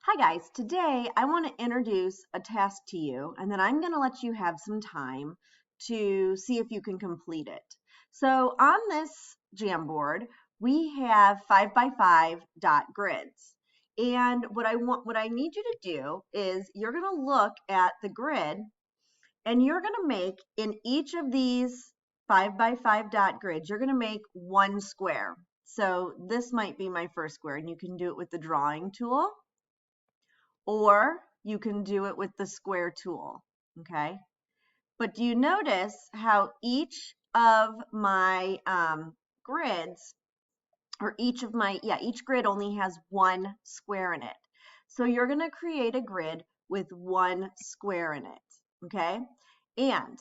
Hi guys, today I want to introduce a task to you and then I'm going to let you have some time to see if you can complete it. So on this Jamboard, we have 5x5 dot grids. And what I need you to do is you're going to look at the grid and you're going to make in each of these 5x5 dot grids, you're going to make one square. So this might be my first square and you can do it with the drawing tool, or you can do it with the square tool, okay? But do you notice how each of my grids, or each grid only has one square in it. So you're gonna create a grid with one square in it, okay? And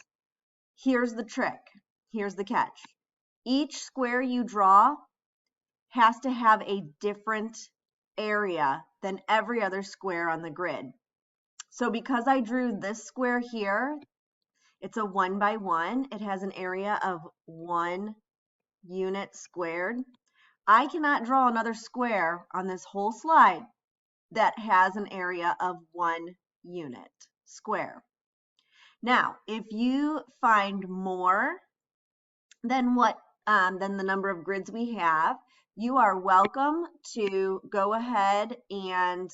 here's the trick, here's the catch. Each square you draw has to have a different area than every other square on the grid. So because I drew this square here, it's a 1x1. It has an area of 1 unit squared. I cannot draw another square on this whole slide that has an area of 1 unit square. Now, if you find more than than the number of grids we have, you are welcome to go ahead and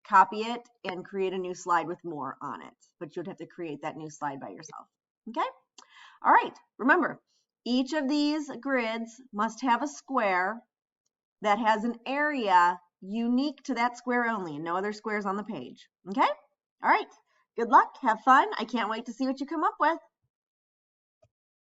copy it and create a new slide with more on it. But you'd have to create that new slide by yourself. Okay? All right. Remember, each of these grids must have a square that has an area unique to that square only, and no other squares on the page. Okay? All right. Good luck. Have fun. I can't wait to see what you come up with.